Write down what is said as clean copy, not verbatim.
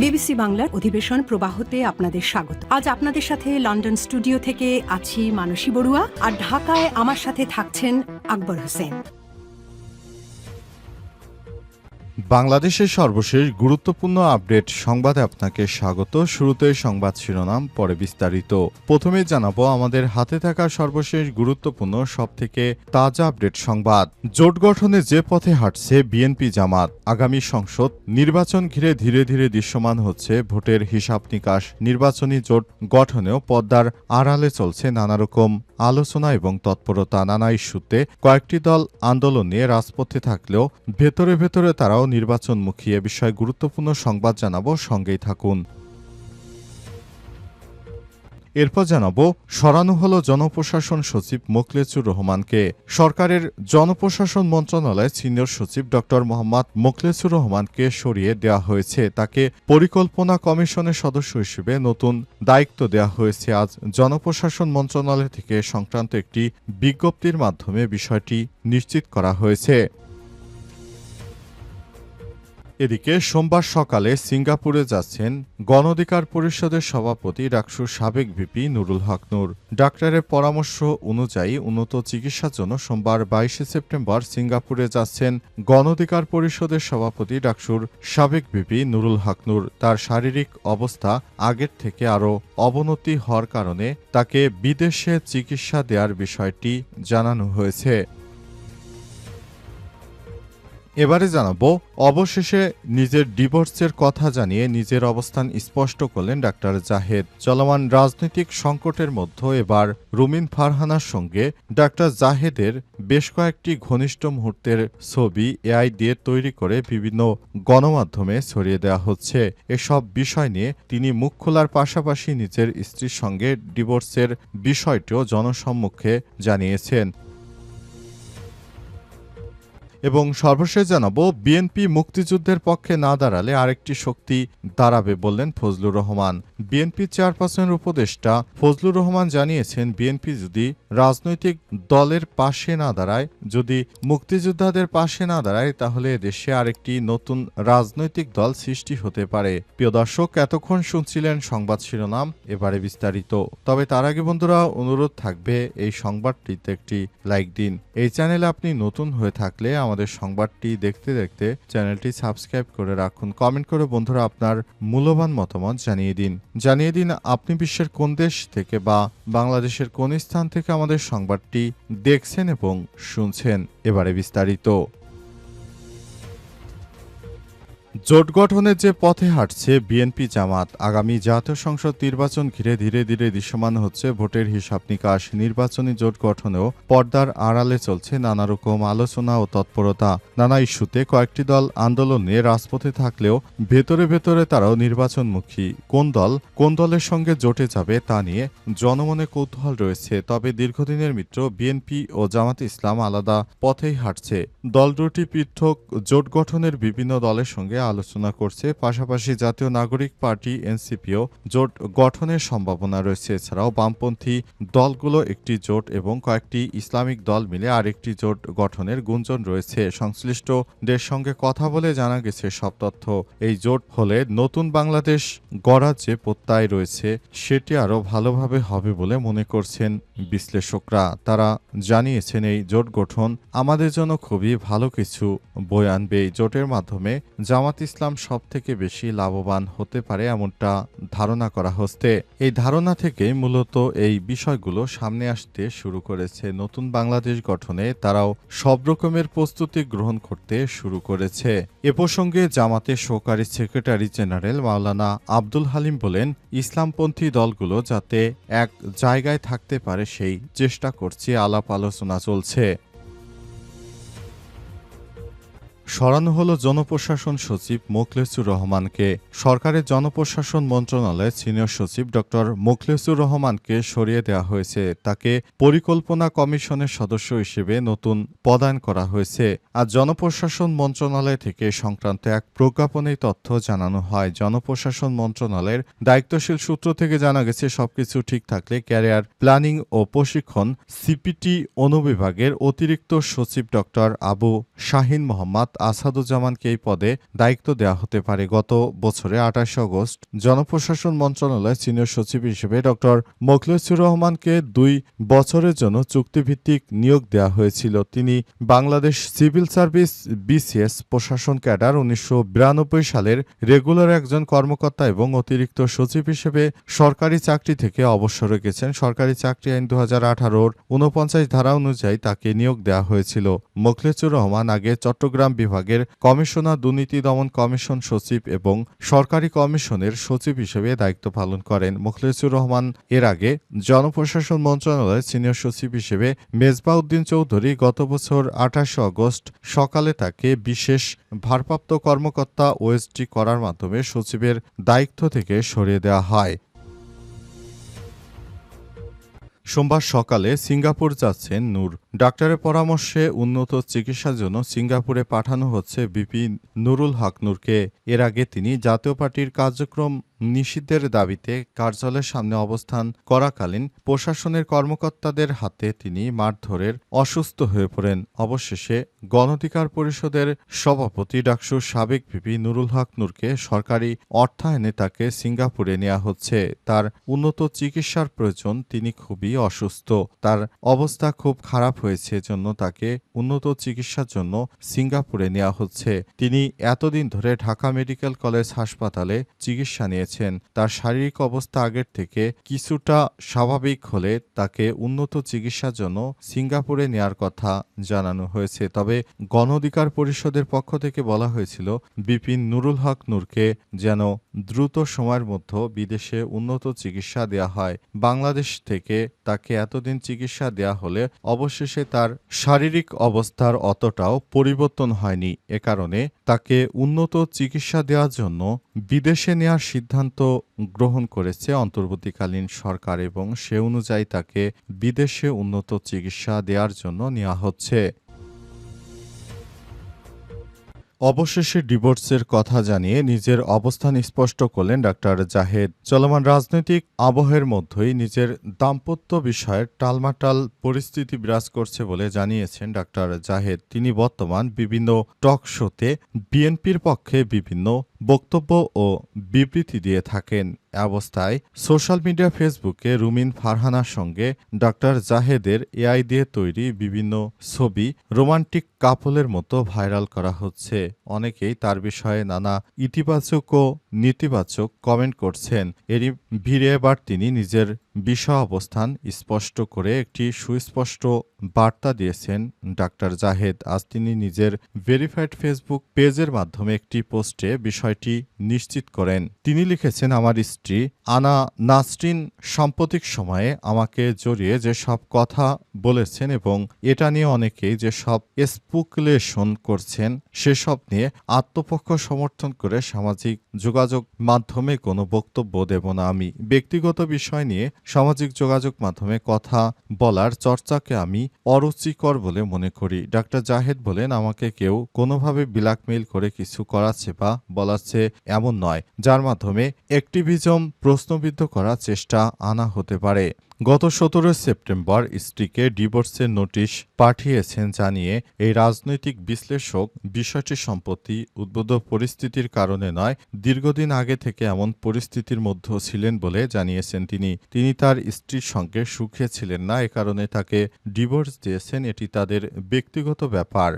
BBC বাংলার অধিবেশন প্রবাহতে আপনাদের স্বাগত। আজ আপনাদের সাথে লন্ডন স্টুডিও থেকে আছি মানসী বড়ুয়া, আর ঢাকায় আমার সাথে থাকছেন আকবর হোসেন। বাংলাদেশের সর্বশেষ গুরুত্বপূর্ণ আপডেট সংবাদে আপনাকে স্বাগত। শুরুতেই সংবাদ শিরোনাম, পরে বিস্তারিত। প্রথমে জানাবো আমাদের হাতে থাকা সর্বশেষ গুরুত্বপূর্ণ সবথেকে তাজা আপডেট সংবাদ। জোট গঠনে যে পথে হাঁটছে বিএনপি জামাত। আগামী সংসদ নির্বাচন ঘিরে ধীরে ধীরে দৃশ্যমান হচ্ছে ভোটের হিসাব নিকাশ। নির্বাচনী জোট গঠনেও পদ্মার আড়ালে চলছে নানারকম আলোচনা এবং তৎপরতা। নানা ইস্যুতে কয়েকটি দল আন্দোলন নিয়ে রাজপথে থাকলেও ভেতরে ভেতরে তারাও নির্বাচনমুখী। এ বিষয়ে গুরুত্বপূর্ণ সংবাদ জানাবো, সঙ্গেই থাকুন। এরপর জানাবো সরানো হলো জনপ্রশাসন সচিব মোখলেছুর রহমানকে। সরকারের জনপ্রশাসন মন্ত্রণালয়ের সিনিয়র সচিব ড মোহাম্মদ মোখলেছুর রহমানকে সরিয়ে দেওয়া হয়েছে। তাকে পরিকল্পনা কমিশনের সদস্য হিসেবে নতুন দায়িত্ব দেওয়া হয়েছে। আজ জনপ্রশাসন মন্ত্রণালয় থেকে সংক্রান্ত একটি বিজ্ঞপ্তির মাধ্যমে বিষয়টি নিশ্চিত করা হয়েছে। এদিকে সোমবার সকালে সিঙ্গাপুরে যাচ্ছেন গণ অধিকার পরিষদের সভাপতি ডাকসুর সাবেক ভিপি নুরুল হক নূর। ডাক্তারের পরামর্শ অনুযায়ী উন্নত চিকিৎসার জন্য সোমবার 22 সেপ্টেম্বর সিঙ্গাপুরে যাচ্ছেন গণ অধিকার পরিষদের সভাপতি ডাকসুর সাবেক ভিপি নুরুল হক নূর। তার শারীরিক অবস্থা আগের থেকে আরও অবনতি হওয়ার কারণে তাকে বিদেশে চিকিৎসা দেওয়ার বিষয়টি জানানো হয়েছে। এবারে জানাবো অবশেষে নিজের ডিভোর্সের কথা জানিয়ে নিজের অবস্থান স্পষ্ট করলেন ডাক্তার জাহেদ। চলমান রাজনৈতিক সংকটের মধ্যে এবার রুমিন ফারহানার সঙ্গে ডাক্তার জাহেদের বেশ কয়েকটি ঘনিষ্ঠ মুহূর্তের ছবি এআই দিয়ে তৈরি করে বিভিন্ন গণমাধ্যমে ছড়িয়ে দেওয়া হচ্ছে। এসব বিষয় নিয়ে তিনি মুখ খোলার পাশাপাশি নিজের স্ত্রীর সঙ্গে ডিভোর্সের বিষয়টিও জনসম্মুখে জানিয়েছেন। এবং সর্বশেষ জানাবো বিএনপি মুক্তিযুদ্ধের পক্ষে না দাঁড়ালে আরেকটি শক্তি দাঁড়াবে বললেন ফজলুর রহমান। বিএনপি চেয়ারপারসনের উপদেষ্টা ফজলুর রহমান জানিয়েছেন, বিএনপি যদি রাজনৈতিক দলের পাশে না দাঁড়ায়, যদি মুক্তিযোদ্ধাদের পাশে না দাঁড়ায়, তাহলে দেশে আরেকটি নতুন রাজনৈতিক দল সৃষ্টি হতে পারে। প্রিয় দর্শক, এতক্ষণ শুনছিলেন সংবাদ শিরোনাম, এবারে বিস্তারিত। তবে তার আগে বন্ধুরা অনুরোধ থাকবে এই সংবাদটিতে একটি লাইক দিন। এই চ্যানেলে আপনি নতুন হয়ে থাকলে আমাদের সংবাদটি দেখতে দেখতে চ্যানেলটি সাবস্ক্রাইব করে রাখুন। কমেন্ট করে বন্ধুরা আপনার মূল্যবান মতামত জানিয়ে দিন আপনি বিশ্বের কোন দেশ থেকে বা বাংলাদেশের কোন স্থান থেকে আমাদের সংবাদটি দেখছেন এবং শুনছেন। এবারে বিস্তারিত। জোট গঠনের যে পথে হাঁটছে বিএনপি জামাত। আগামী জাতীয় সংসদ নির্বাচন ঘিরে ধীরে ধীরে দৃশ্যমান হচ্ছে ভোটের হিসাব নিকাশ। নির্বাচনী জোট গঠনেও পর্দার আড়ালে চলছে নানা রকম আলোচনা ও তৎপরতা। নানা ইস্যুতে কয়েকটি দল আন্দোলন নিয়ে রাজপথে থাকলেও ভেতরে ভেতরে তারাও নির্বাচনমুখী। কোন দলের সঙ্গে জোটে যাবে তা নিয়ে জনমনে কৌতূহল রয়েছে। তবে দীর্ঘদিনের মিত্র বিএনপি ও জামাত ইসলাম আলাদা পথেই হাঁটছে। দল দুটি পৃথক জোট গঠনের বিভিন্ন দলের সঙ্গে আলোচনা করছে। পাশাপাশি জাতীয় নাগরিক পার্টি এনসিপিও জোট গঠনের সম্ভাবনা রয়েছে। এছাড়াও বামপন্থী দলগুলো একটি জোট এবং কয়েকটি ইসলামিক দল মিলে আরেকটি জোট গঠনের গুঞ্জন রয়েছে। সংশ্লিষ্টদের সঙ্গে কথা বলে জানা গেছে সব তথ্য। এই জোট হলে নতুন বাংলাদেশ গড়ার যে প্রত্যয় রয়েছে সেটি আরও ভালোভাবে হবে বলে মনে করছেন বিশ্লেষকরা। তারা জানিয়েছেন, এই জোট গঠন আমাদের জন্য খুবই ভালো কিছু বয়ে আনবে। এই জোটের মাধ্যমে জামাত ইসলাম সব থেকে বেশি লাভবান হতে পারে এমনটা ধারণা করা হচ্ছে। এই ধারণা থেকে মূলত এই বিষয়গুলো সামনে আসতে শুরু করেছে। নতুন বাংলাদেশ গঠনে তারাও সব রকমের প্রস্তুতি গ্রহণ করতে শুরু করেছে। এ প্রসঙ্গে জামাতের সহকারী সেক্রেটারি জেনারেল মাওলানা আব্দুল হালিম বলেন, ইসলামপন্থী দলগুলো যাতে এক জায়গায় থাকতে পারে সেই চেষ্টা করছে, আলাপ আলোচনা চলছে। সরানো হলো জনপ্রশাসন সচিব মোখলেছুর রহমানকে। সরকারের জনপ্রশাসন মন্ত্রণালয়ের সিনিয়র সচিব ড মোখলেছুর রহমানকে সরিয়ে দেওয়া হয়েছে। তাকে পরিকল্পনা কমিশনের সদস্য হিসেবে নতুন পদায়ন করা হয়েছে। আর জনপ্রশাসন মন্ত্রণালয় থেকে সংক্রান্ত এক প্রজ্ঞাপনে তথ্য জানানো হয়। জনপ্রশাসন মন্ত্রণালয়ের দায়িত্বশীল সূত্র থেকে জানা গেছে, সবকিছু ঠিক থাকলে ক্যারিয়ার প্ল্যানিং ও প্রশিক্ষণ সিপিটি অনুবিভাগের অতিরিক্ত সচিব ড আবু শাহিন মোহাম্মদ আসাদুজ্জামানকে এই পদে দায়িত্ব দেওয়া হতে পারে। গত বছরে ২৮ আগস্ট জনপ্রশাসন মন্ত্রণালয়ের সিনিয়র সচিব হিসেবে ড মোখলেছুর রহমানকে ২ বছরের জন্য চুক্তিভিত্তিক নিয়োগ দেওয়া হয়েছিল। তিনি বাংলাদেশ সিভিল সার্ভিস বিসিএস প্রশাসন ক্যাডার ১৯৯২ সালের রেগুলার একজন কর্মকর্তা এবং অতিরিক্ত সচিব হিসেবে সরকারি চাকরি থেকে অবসরে গেছেন। সরকারি চাকরি আইন ২০১৮-র ৪৯ ধারা অনুযায়ী তাকে নিয়োগ দেওয়া হয়েছিল। মোখলেছুর রহমান আগে চট্টগ্রাম বিভাগের কমিশনার, দুর্নীতি দমন কমিশন সচিব এবং সরকারি কমিশনের সচিব হিসেবে দায়িত্ব পালন করেন। মোখলেছুর রহমান এর আগে জনপ্রশাসন মন্ত্রণালয়ের সিনিয়র সচিব হিসেবে মেজবাউদ্দিন চৌধুরী গত বছর ২৮ আগস্ট সকালে তাকে বিশেষ ভারপ্রাপ্ত কর্মকর্তা ওএসডি করার মাধ্যমে সচিবের দায়িত্ব থেকে সরিয়ে দেওয়া হয়। সোমবার সকালে সিঙ্গাপুর যাচ্ছেন নূর। ডাক্তারের পরামর্শে উন্নত চিকিৎসার জন্য সিঙ্গাপুরে পাঠানো হচ্ছে বিপি নুরুল হক নূরকে। এর আগে তিনি জাতীয় পার্টির কার্যক্রম নিষিদ্ধের দাবিতে কার্যালয়ের সামনে অবস্থান করাকালীন প্রশাসনের কর্মকর্তাদের হাতে তিনি মারধরের অসুস্থ হয়ে পড়েন। অবশেষে গণঅধিকার পরিষদের সভাপতি ডাকসুর সাবেক ভিপি নুরুল হক নূরকে সরকারি অর্থায়নে তাকে সিঙ্গাপুরে নেওয়া হচ্ছে। তার উন্নত চিকিৎসার প্রয়োজন, তিনি খুবই অসুস্থ, তার অবস্থা খুব খারাপ হয়েছে, জন্য তাকে উন্নত চিকিৎসার জন্য সিঙ্গাপুরে নেওয়া হচ্ছে। তিনি এতদিন ধরে ঢাকা মেডিকেল কলেজ হাসপাতালে চিকিৎসা নিয়েছেন। তার শারীরিক অবস্থা আগের থেকে কিছুটা স্বাভাবিক হলে তাকে উন্নত চিকিৎসার জন্য সিঙ্গাপুরে নেয়ার কথা জানানো হয়েছে। তবে গণঅধিকার পরিষদের পক্ষ থেকে বলা হয়েছিল বিপিন নুরুল হক নূরকে যেন দ্রুত সময়ের মধ্যে বিদেশে উন্নত চিকিৎসা দেয়া হয়। বাংলাদেশ থেকে তাকে এতদিন চিকিৎসা দেয়া হলে অবশেষে তার শারীরিক অবস্থার অতটাও পরিবর্তন হয়নি। এ কারণে তাকে উন্নত চিকিৎসা দেওয়ার জন্য বিদেশে নেওয়ার সিদ্ধান্ত গ্রহণ করেছে অন্তর্বর্তীকালীন সরকার এবং সে অনুযায়ী তাকে বিদেশে উন্নত চিকিৎসা দেওয়ার জন্য নেওয়া হচ্ছে। অবশেষে ডিভোর্সের কথা জানিয়ে নিজের অবস্থান স্পষ্ট করলেন ডাক্তার জাহেদ। চলমান রাজনৈতিক আবহের মধ্যেই নিজের দাম্পত্য বিষয়ের টালমাটাল পরিস্থিতি বিরাজ করছে বলে জানিয়েছেন ডাক্তার জাহেদ। তিনি বর্তমান বিভিন্ন টক শোতে বিএনপির পক্ষে বিভিন্ন বক্তব্য ও বিবৃতি দিয়ে থাকেন। অবস্থায় সোশ্যাল মিডিয়া ফেসবুকে রুমিন ফারহানার সঙ্গে ডাক্তার জাহেদের এআই দিয়ে তৈরি বিভিন্ন ছবি রোমান্টিক কাপলের মতো ভাইরাল করা হচ্ছে। অনেকেই তার বিষয়ে নানা ইতিবাচক ও নেতিবাচক কমেন্ট করছেন। এরই ভিড়ে এবার তিনি নিজের বিষয় অবস্থান স্পষ্ট করে একটি সুস্পষ্ট বার্তা দিয়েছেন ডাক্তার জাহেদ। আজ তিনি নিজের ভেরিফাইড ফেসবুক পেজের মাধ্যমে একটি পোস্টে বিষয়টি নিশ্চিত করেন। তিনি লিখেছেন, আমার স্ত্রী আনা নাসরিন সাম্প্রতিক সময়ে আমাকে জড়িয়ে যেসব কথা বলেছেন এবং এটা নিয়ে অনেকেই যেসব স্পেকুলেশন করছেন সেসব নিয়ে আত্মপক্ষ সমর্থন করে সামাজিক যোগাযোগ মাধ্যমে কোনো বক্তব্য দেব না। আমি ব্যক্তিগত বিষয় নিয়ে সামাজিক যোগাযোগ মাধ্যমে কথা বলার চর্চাকে আমি অরুচিকর বলে মনে করি। ডাক্তার জাহেদ বলেন, আমাকে কেউ কোনোভাবে ব্ল্যাকমেইল করে কিছু করাচ্ছে বা বলাচ্ছে এমন নয়, যার মাধ্যমে অ্যাক্টিভিজম প্রশ্নবিদ্ধ করার চেষ্টা আনা হতে পারে। গত ১৭ সেপ্টেম্বর স্ত্রীকে ডিভোর্সের নোটিশ পাঠিয়েছেন জানিয়ে এই রাজনৈতিক বিশ্লেষক বিষয়টি সম্প্রতি উদ্ভূত পরিস্থিতির কারণে নয়, দীর্ঘদিন আগে থেকে এমন পরিস্থিতির মধ্যে ছিলেন বলে জানিয়েছেন তিনি তার স্ত্রীর সঙ্গে সুখে ছিলেন না, এ কারণে তাকে ডিভোর্স দিয়েছেন। এটি তাদের ব্যক্তিগত ব্যাপার।